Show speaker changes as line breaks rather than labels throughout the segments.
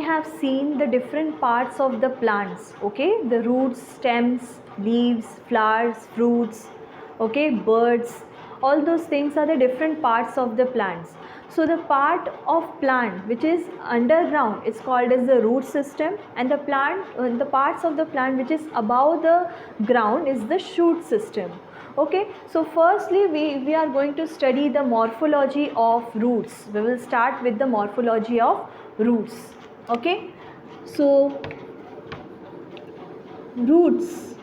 have seen the different parts of the plants, okay, the roots, stems, leaves, flowers, fruits, okay, birds, all those things are the different parts of the plants. So the part of plant which is underground is called as the root system, and the parts of the plant which is above the ground is the shoot system. Okay, so firstly we are going to study the morphology of roots. We will start with the morphology of roots. Okay, so roots.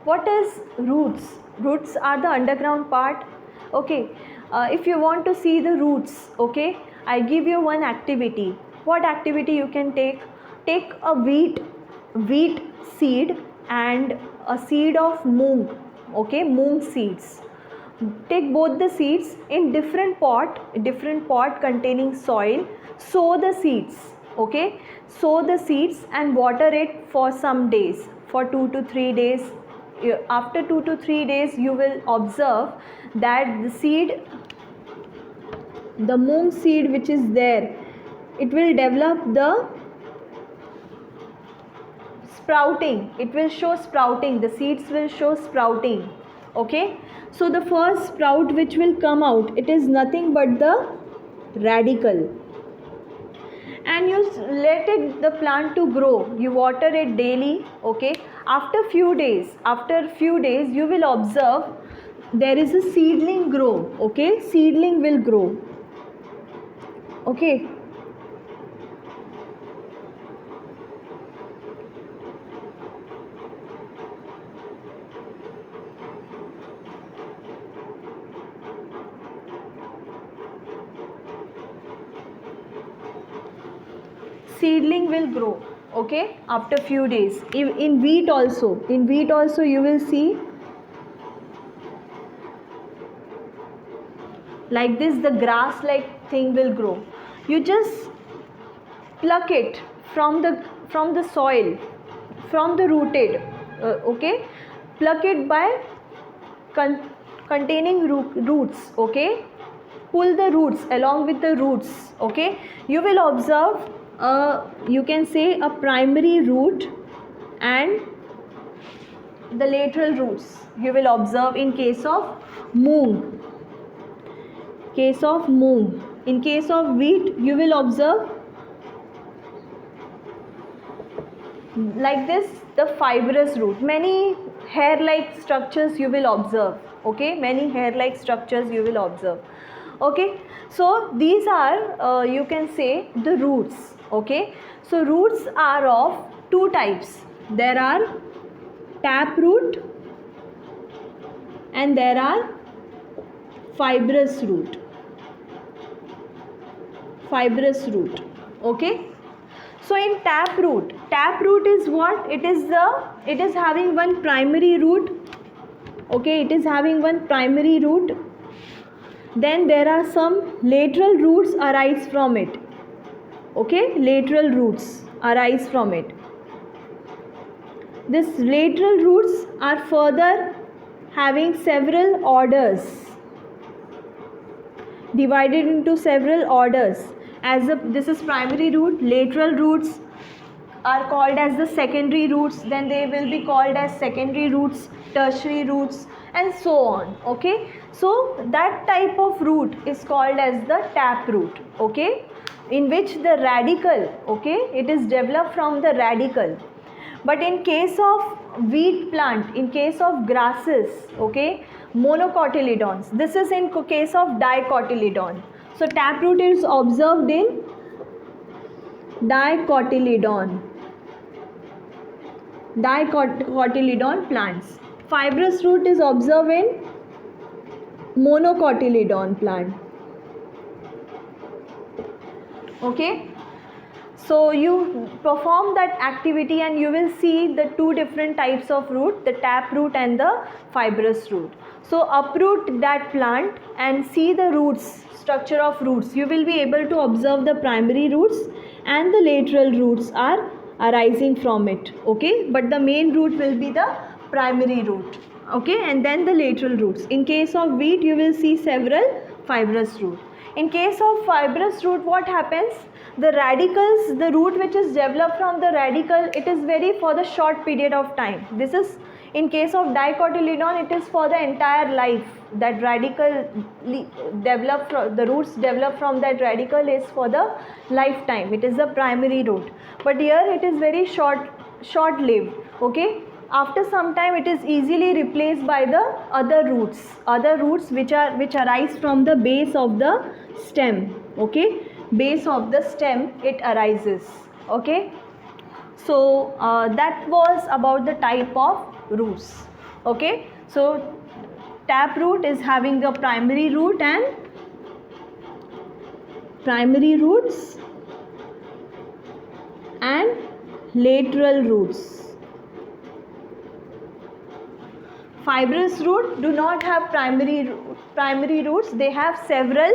What is roots? Roots are the underground part. Okay, if you want to see the roots, okay, I give you one activity. What activity you can take? Take a wheat seed and a seed of moong, okay, moong seeds. Take both the seeds in different pot containing soil. Sow the seeds, okay, sow the seeds and water it for some days, for 2 to 3 days. After 2 to 3 days you will observe that the moong seed which is there, it will develop the sprouting. It will show sprouting. The seeds will show sprouting. Okay, so the first sprout which will come out, it is nothing but the radicle, and you let the plant to grow. You water it daily. Okay, after few days you will observe there is a seedling grow. Okay, seedling will grow. Okay, seedling will grow. Okay, after few days. In wheat also you will see like this, the grass like thing will grow. You just pluck it from the soil, from the rooted, okay, pluck it by containing roots. Okay, pull the roots along with the roots. Okay, you will observe you can say a primary root and the lateral roots. You will observe in case of moong. In case of wheat you will observe like this, the fibrous root. Many hair like structures you will observe. Okay, many hair like structures you will observe. Okay, so these are you can say the roots. Okay, so roots are of two types. There are tap root and there are fibrous root. Okay, so in tap root is what? It is having one primary root. Okay, it is having one primary root. Then there are some lateral roots arise from it. Okay, lateral roots arise from it. These lateral roots are further having several orders, divided into several orders. This is primary root. Lateral roots are called as the secondary roots. Then they will be called as secondary roots, tertiary roots, and so on. Okay, so that type of root is called as the tap root. Okay, in which the radicle, okay, it is developed from the radicle. But in case of wheat plant, in case of grasses, okay, monocotyledons, this is in case of dicotyledon. So taproot is observed in dicotyledon plants. Fibrous root is observed in monocotyledon plant. Okay, so you perform that activity and you will see the two different types of root, the tap root and the fibrous root. So uproot that plant and see the roots, structure of roots. You will be able to observe the primary roots and the lateral roots are arising from it. Okay, but the main root will be the primary root. Okay, and then the lateral roots. In case of wheat you will see several fibrous roots. In case of fibrous root, what happens? The radicals, the root which is developed from the radical, it is very for the short period of time. This is in case of dicotyledon, it is for the entire life. That radical the roots develop from that radical is for the lifetime. It is the primary root. But here it is very short lived. Okay. After some time it is easily replaced by the other roots which arise from the base of the stem. Okay, base of the stem it arises. Okay, so that was about the type of roots. Okay, so taproot is having a primary root and primary roots and lateral roots. Fibrous root do not have primary roots. They have several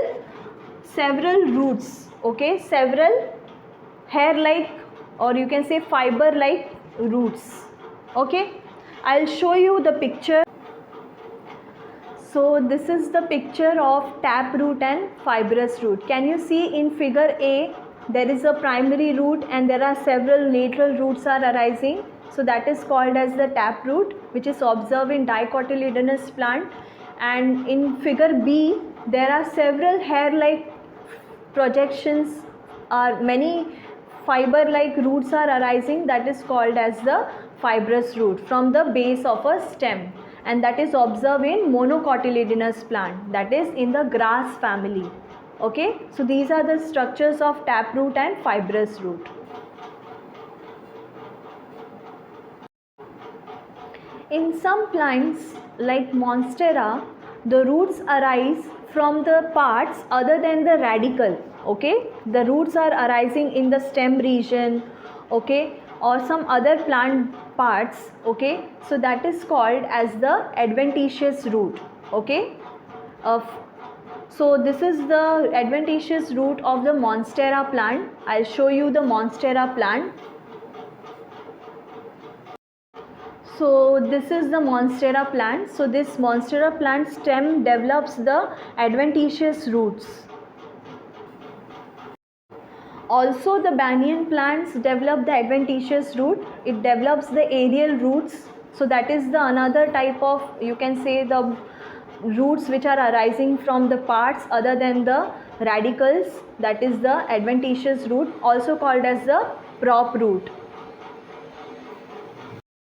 roots. Okay, several hair-like, or you can say fiber-like roots. Okay, I'll show you the picture. So this is the picture of taproot and fibrous root. Can you see in figure A? There is a primary root and there are several lateral roots are arising. So that is called as the taproot, which is observed in dicotyledonous plant. And in figure B, there are several hair-like projections, many fiber-like roots are arising. That is called as the fibrous root from the base of a stem, and that is observed in monocotyledonous plant, that is in the grass family. Okay, so these are the structures of taproot and fibrous root. In some plants like Monstera, the roots arise from the parts other than the radicle. Okay, the roots are arising in the stem region, okay, or some other plant parts. Okay, so that is called as the adventitious root. Okay, so this is the adventitious root of the Monstera plant. I'll show you the Monstera plant. So this is the Monstera plant. So this Monstera plant stem develops the adventitious roots. Also the banyan plants develop the adventitious root. It develops the aerial roots. So that is the another type of, you can say, the roots which are arising from the parts other than the radicals. That is the adventitious root, also called as the prop root.